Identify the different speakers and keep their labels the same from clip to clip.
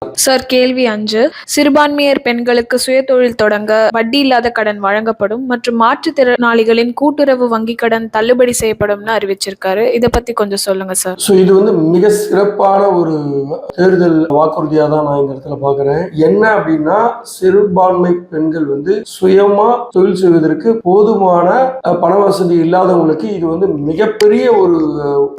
Speaker 1: Sir, கேள்வி 5. சிறுபான்மையர் பெண்களுக்கு சுயதொழில் தொடங்க வட்டி இல்லாத கடன் வழங்கப்படும் மற்றும் மாற்றுத்திறனாளிகளின் கூட்டுறவு வங்கி கடன் தள்ளுபடி செய்யப்படும்னு அறிவிச்சிருக்காரு. இதை பத்தி கொஞ்சம் சொல்லுங்க சார்.
Speaker 2: இது வந்து மிக சிறப்பான ஒரு தேர்தல் வாக்குறுதியா தான் நான் இந்த இடத்துல பாக்குறேன். என்ன அப்படின்னா, சிறுபான்மை பெண்கள் வந்து சுயமா தொழில் செய்வதற்கு போதுமான பண வசதி இல்லாதவங்களுக்கு இது வந்து மிகப்பெரிய ஒரு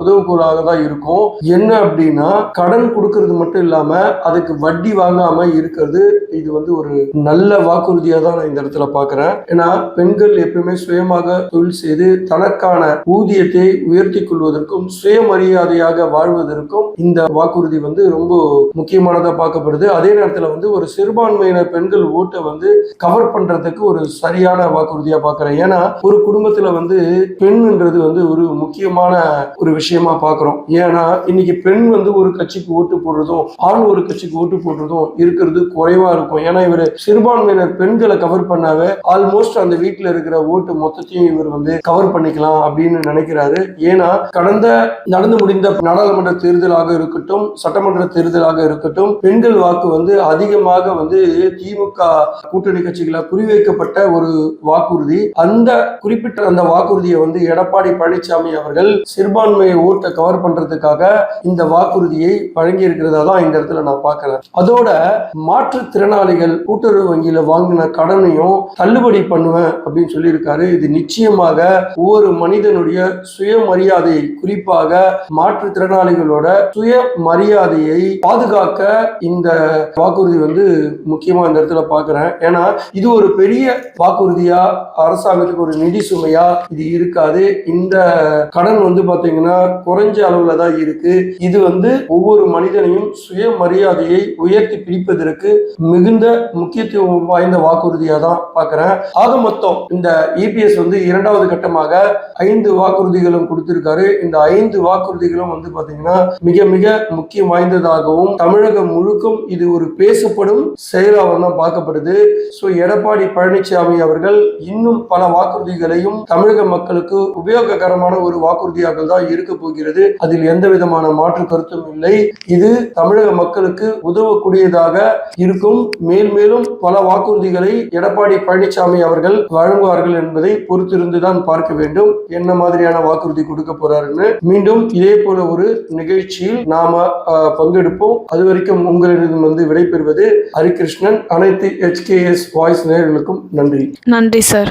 Speaker 2: உதவுகோலாக தான் இருக்கும். என்ன அப்படின்னா, கடன் கொடுக்கறது மட்டும் இல்லாம அதுக்கு வட்டி வாங்காம இருக்கிறது, இது வந்து ஒரு நல்ல வாக்குறுதியா தான் நான் இந்த இடத்துல பாக்குறேன். ஏன்னா பெண்கள் எப்பவுமே சுயமாக தொழில் செய்து தனக்கான ஊதியத்தை உயர்த்தி கொள்வதற்கும் சுயமரியாதையாக வாழ்வதற்கும் இந்த வாக்குறுதி வந்து ரொம்ப முக்கியமானதா பார்க்கப்படுது. அதே நேரத்தில் வந்து ஒரு சிறுபான்மையினர் பெண்கள் ஓட்டை வந்து கவர் பண்றதுக்கு ஒரு சரியான வாக்குறுதியா பார்க்கிறேன். ஏன்னா ஒரு குடும்பத்துல வந்து பெண்ன்றது வந்து ஒரு முக்கியமான ஒரு விஷயமா பார்க்கிறோம். ஏன்னா இன்னைக்கு பெண் வந்து ஒரு கட்சிக்கு ஓட்டு போடுறதும் ஆண் ஒரு கட்சிக்கு ஓட்டு போடுறதும் இருக்கிறது குறைவா இருக்கும். ஏன்னா இவர் சிறுபான்மையினர் பெண்களை கவர் பண்ணாவே ஆல்மோஸ்ட் அந்த வீட்டுல இருக்கிற ஓட்டு மொத்தத்தையும் இவர் வந்து கவர் பண்ணிக்கலாம் அப்படின்னு நினைக்கிறாரு. ஏன்னா நடந்து முடிந்த நாடாளுமன்ற தேர்தலாக இருக்கட்டும், சட்டமன்ற தேர்தலாக இருக்கட்டும், பெண்கள் வாக்கு வந்து அதிகமாக வந்து திமுக கூட்டணி கட்சிகளை குறிவைக்கப்பட்ட ஒரு வாக்குறுதி. அந்த குறிப்பிட்ட அந்த வாக்குறுதியை வந்து எடப்பாடி பழனிசாமி அவர்கள் சிறுபான்மையை ஓட்டை கவர் பண்றதுக்காக இந்த வாக்குறுதியை வழங்கி இருக்கிறதா தான் இந்த இடத்துல நான் பார்க்கிறேன். அதோட மாற்றுத்திறனாளிகள் கூட்டுறவு வங்கியில வாங்கின கடனையும் தள்ளுபடி பண்ணுவேன் அப்படின்னு சொல்லி இருக்காரு. இது நிச்சயமாக ஒவ்வொரு மனிதனுடைய சுயமரியாதை, குறிப்பாக மாற்றுத்திறனாளிகளோட சுயமரியாதையை பாதுகாக்க இந்த வாக்குறுதி வந்து முக்கியமா இந்த இடத்துல பாக்குறேன். ஏன்னா இது ஒரு பெரிய வாக்குறுதியா, அரசாங்கத்துக்கு ஒரு நிதி சுமையா இது இருக்காது. இந்த கடன் வந்து பாத்தீங்கன்னா குறைஞ்ச அளவுல தான் இருக்கு. இது வந்து ஒவ்வொரு மனிதனையும் சுயமரியாதையை உயர்த்தி பிடிப்பதற்கு மிகுந்த முக்கியத்துவம் வாய்ந்த வாக்குறுதியா தான் பாக்குறேன். ஆக மொத்தம் இந்த இபிஎஸ் வந்து இரண்டாவது கட்டமாக 5 வாக்குறுதிகளும் கொடுத்திருக்காரு. இந்த 5 வாக்குறுதிகளும் வந்து பாத்தீங்கன்னா மிக மிக முக்கியம் வாய்ந்ததாகவும் தமிழகம் முழுக்கும் இது ஒரு பேசப்படும் செயலாகவும் தான் பார்க்கப்படுது. எடப்பாடி பழனிசாமி அவர்கள் இன்னும் பல வாக்குறுதிகளையும் தமிழக மக்களுக்கு உபயோககரமான ஒரு வாக்குறுதியாக தான் இருக்க போகிறது. அதில் எந்த விதமான மாற்று கருத்தும் இல்லை. இது தமிழக மக்களுக்கு உதவக்கூடியதாக இருக்கும். மேலும் பல வாக்குறுதிகளை எடப்பாடி பழனிசாமி அவர்கள் வழங்குவார்கள் என்பதை பொறுத்திருந்துதான் பார்க்க வேண்டும். என்ன மாதிரியான வாக்குறுதி கொடுக்க போறாருன்னு. மீண்டும் இதே போல ஒரு நிகழ்ச்சியில் நாம பங்கெடுப்போம். அது வரைக்கும் உங்களிடம் வந்து விடைபெறுவது ஹரிகிருஷ்ணன். அனைத்து HKS வாய்ஸ் நேயர்களுக்கும் நன்றி.
Speaker 1: நன்றி சார்.